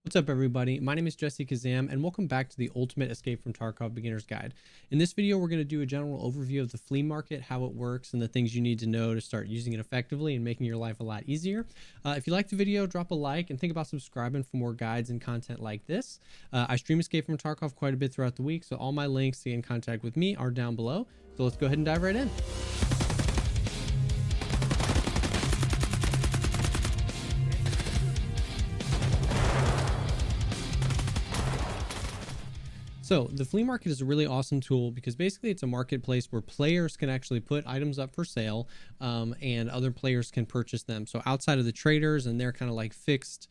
What's up, everybody? My name is Jessekazam, and welcome back to the Ultimate Escape from Tarkov Beginner's Guide. In this video, we're going to do a general overview of the flea market, how it works, and the things you need to know to start using it effectively and making your life a lot easier. If you like the video, drop a like and think about subscribing for more guides and content like this. I stream Escape from Tarkov quite a bit throughout the week, so all my links to get in contact with me are down below. So let's go ahead and dive right in. So the flea market is a really awesome tool because basically it's a marketplace where players can actually put items up for sale and other players can purchase them. So outside of the traders and their kind of like fixed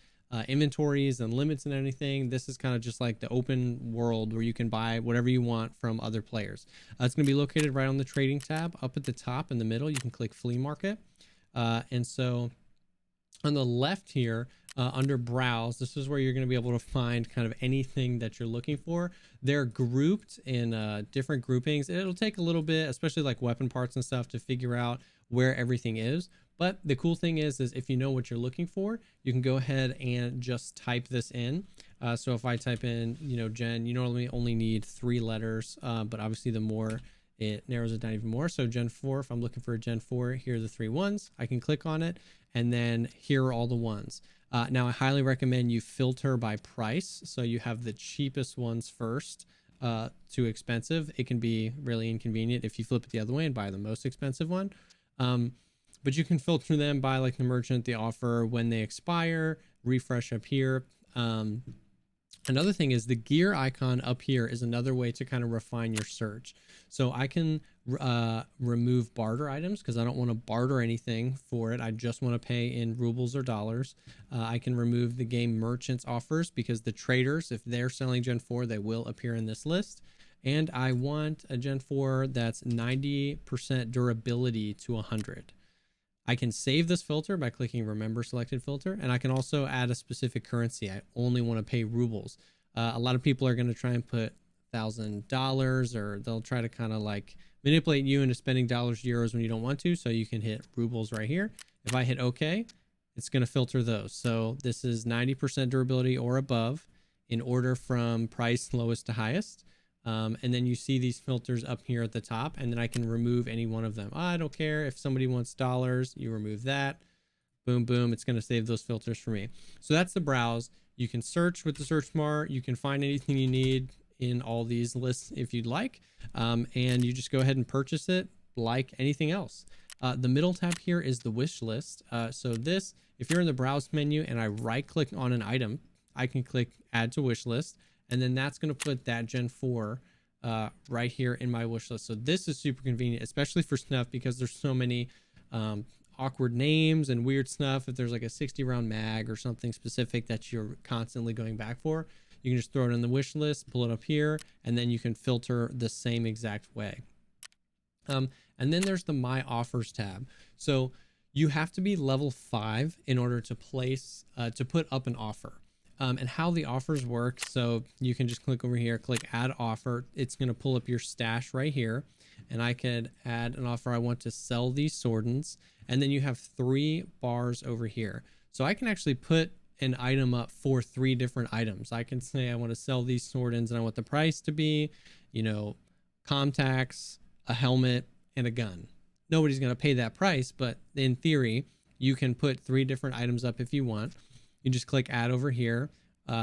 inventories and limits and anything, this is kind of just like the open world where you can buy whatever you want from other players. It's going to be located right on the trading tab up at the top in the middle. You can click flea market. And so on the left here, under browse, this is where you're going to be able to find kind of anything that you're looking for. They're grouped in different groupings. It'll take a little bit, especially like weapon parts and stuff, to figure out where everything is. But the cool thing is if you know what you're looking for, you can go ahead and just type this in. So if I type in, Gen, you normally only need 3 letters, but obviously the more it narrows it down even more. So Gen 4, if I'm looking for a Gen 4, here are the 3 ones. I can click on it, and then here are all the ones. Now I highly recommend you filter by price. So you have the cheapest ones first to expensive. It can be really inconvenient if you flip it the other way and buy the most expensive one. But you can filter them by like the merchant, the offer, when they expire, refresh up here. Another thing is the gear icon up here is another way to kind of refine your search. So I can remove barter items because I don't want to barter anything for it. I just want to pay in rubles or dollars. I can remove the game merchants offers because the traders, if they're selling Gen 4, they will appear in this list. And I want a Gen 4 that's 90% durability to 100. I can save this filter by clicking remember selected filter, and I can also add a specific currency. I only want to pay rubles. A lot of people are going to try and put $1,000, or they'll try to kind of like manipulate you into spending dollars, euros when you don't want to. So you can hit rubles right here. If I hit OK, it's going to filter those. So this is 90% durability or above in order from price lowest to highest. And then you see these filters up here at the top, and then I can remove any one of them. I don't care if somebody wants dollars, you remove that. Boom, boom. It's going to save those filters for me. So that's the browse. You can search with the search bar. You can find anything you need in all these lists if you'd like. And you just go ahead and purchase it like anything else. The middle tab here is the wish list. So this, if you're in the browse menu and I right click on an item, I can click add to wish list. And then that's going to put that Gen 4 right here in my wish list. So this is super convenient, especially for snuff, because there's so many awkward names and weird stuff. If there's like a 60 round mag or something specific that you're constantly going back for, you can just throw it in the wish list, pull it up here, and then you can filter the same exact way. And then there's the My Offers tab. So you have to be level 5 in order to put up an offer. And how the offers work, so you can just click over here, click add offer. It's going to pull up your stash right here, and I could add an offer. I want to sell these swordons, and then you have 3 bars over here. So I can actually put an item up for 3 different items. I can say I want to sell these swordons and I want the price to be, contacts, a helmet, and a gun. Nobody's going to pay that price, but in theory, you can put 3 different items up if you want. You just click add over here.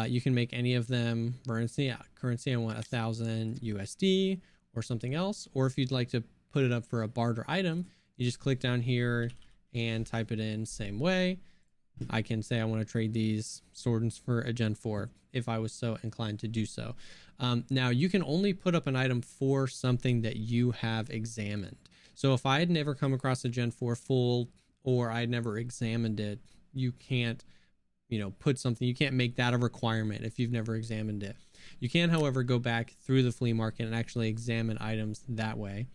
You can make any of them currency. I want 1,000 USD or something else. Or if you'd like to put it up for a barter item, you just click down here and type it in same way. I can say I want to trade these swordons for a Gen 4 if I was so inclined to do so. Now you can only put up an item for something that you have examined. So if I had never come across a Gen 4 full, or I had never examined it, you can't put something, you can't make that a requirement if you've never examined it. You can, however, go back through the flea market and actually examine items that way.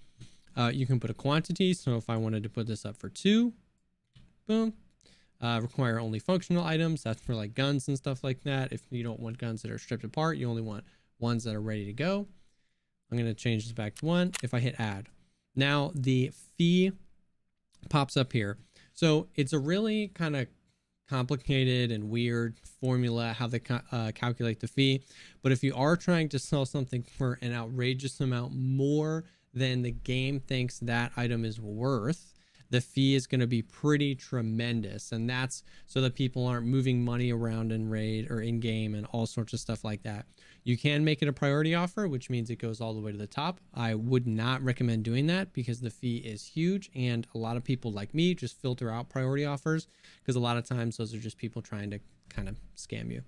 You can put a quantity. So if I wanted to put this up for 2, boom. Require only functional items. That's for like guns and stuff like that. If you don't want guns that are stripped apart, you only want ones that are ready to go. I'm going to change this back to 1. If I hit add, now the fee pops up here. So it's a really kind of complicated and weird formula how they calculate the fee. But if you are trying to sell something for an outrageous amount more than the game thinks that item is worth, the fee is going to be pretty tremendous. And that's so that people aren't moving money around in raid or in game and all sorts of stuff like that. You can make it a priority offer, which means it goes all the way to the top. I would not recommend doing that because the fee is huge, and a lot of people like me just filter out priority offers because a lot of times those are just people trying to kind of scam you.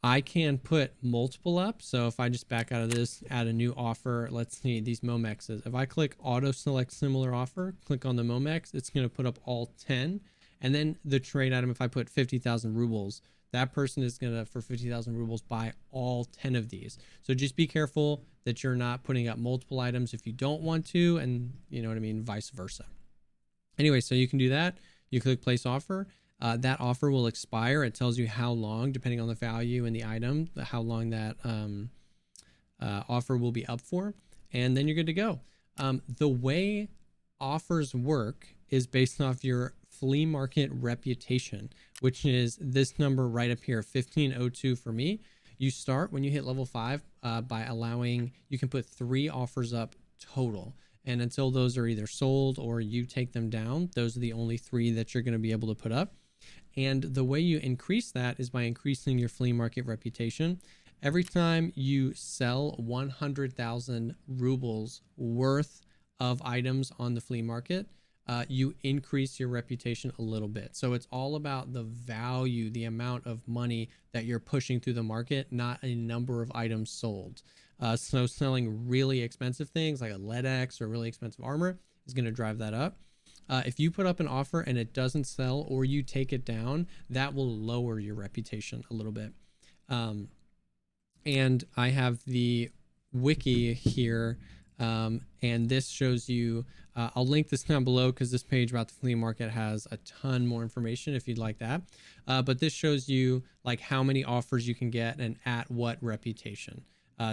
I can put multiple up. So if I just back out of this, add a new offer, let's see these Momexes. If I click auto select similar offer, click on the Momex, it's going to put up all 10. And then the trade item, if I put 50,000 rubles, that person is going to, for 50,000 rubles, buy all 10 of these. So just be careful that you're not putting up multiple items if you don't want to, and you know what I mean, vice versa. Anyway, so you can do that. You click place offer. That offer will expire. It tells you how long, depending on the value and the item, how long that offer will be up for, and then you're good to go. The way offers work is based off your flea market reputation, which is this number right up here, 1502 for me. You start when you hit level 5 by allowing, you can put 3 offers up total. And until those are either sold or you take them down, those are the only 3 that you're going to be able to put up. And the way you increase that is by increasing your flea market reputation. Every time you sell 100,000 rubles worth of items on the flea market, you increase your reputation a little bit. So it's all about the value, the amount of money that you're pushing through the market, not a number of items sold. So selling really expensive things like a lead X or really expensive armor is going to drive that up. If you put up an offer and it doesn't sell, or you take it down, that will lower your reputation a little bit. And I have the wiki here, and this shows you, I'll link this down below because this page about the flea market has a ton more information if you'd like that. But this shows you like how many offers you can get and at what reputation.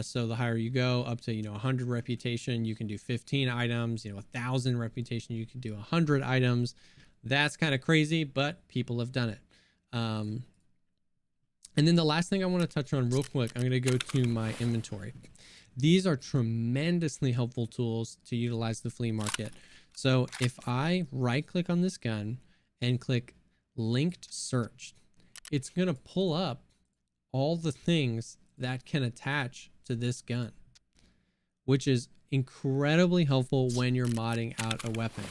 So the higher you go, up to 100 reputation, you can do 15 items. 1,000 reputation, you can do 100 items. That's kind of crazy, but people have done it. And then the last thing I want to touch on real quick, I'm going to go to my inventory. These are tremendously helpful tools to utilize the flea market. So if I right click on this gun and click linked search, it's going to pull up all the things that can attach to this gun, which is incredibly helpful when you're modding out a weapon.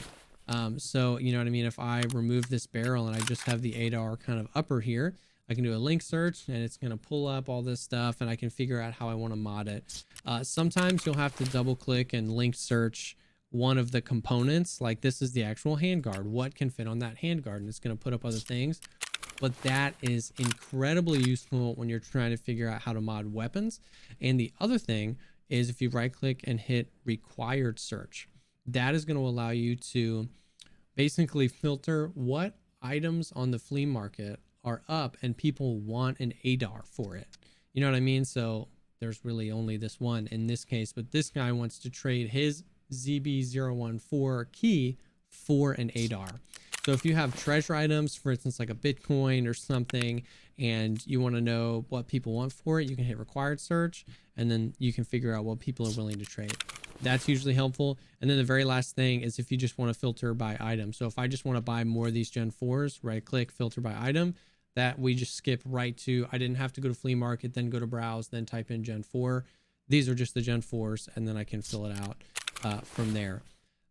So you know what I mean? If I remove this barrel and I just have the ADAR kind of upper here, I can do a link search and it's going to pull up all this stuff and I can figure out how I want to mod it. Sometimes you'll have to double click and link search one of the components. Like this is the actual handguard. What can fit on that handguard? And it's going to put up other things. But that is incredibly useful when you're trying to figure out how to mod weapons. And the other thing is if you right click and hit required search, that is going to allow you to basically filter what items on the flea market are up and people want an ADAR for it. You know what I mean? So there's really only this one in this case, but this guy wants to trade his ZB014 key for an ADAR. So if you have treasure items, for instance, like a Bitcoin or something, and you want to know what people want for it, you can hit required search, and then you can figure out what people are willing to trade. That's usually helpful. And then the very last thing is if you just want to filter by item. So if I just want to buy more of these Gen 4s, right click, filter by item, that we just skip right to, I didn't have to go to flea market, then go to browse, then type in Gen 4. These are just the Gen 4s, and then I can fill it out from there.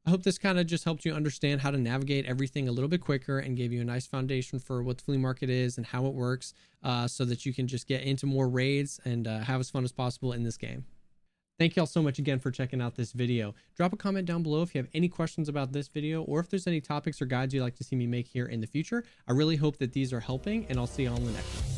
I hope this kind of just helped you understand how to navigate everything a little bit quicker and gave you a nice foundation for what the flea market is and how it works, so that you can just get into more raids and have as fun as possible in this game. Thank you all so much again for checking out this video. Drop a comment down below if you have any questions about this video, or if there's any topics or guides you'd like to see me make here in the future. I really hope that these are helping, and I'll see you all in the next one.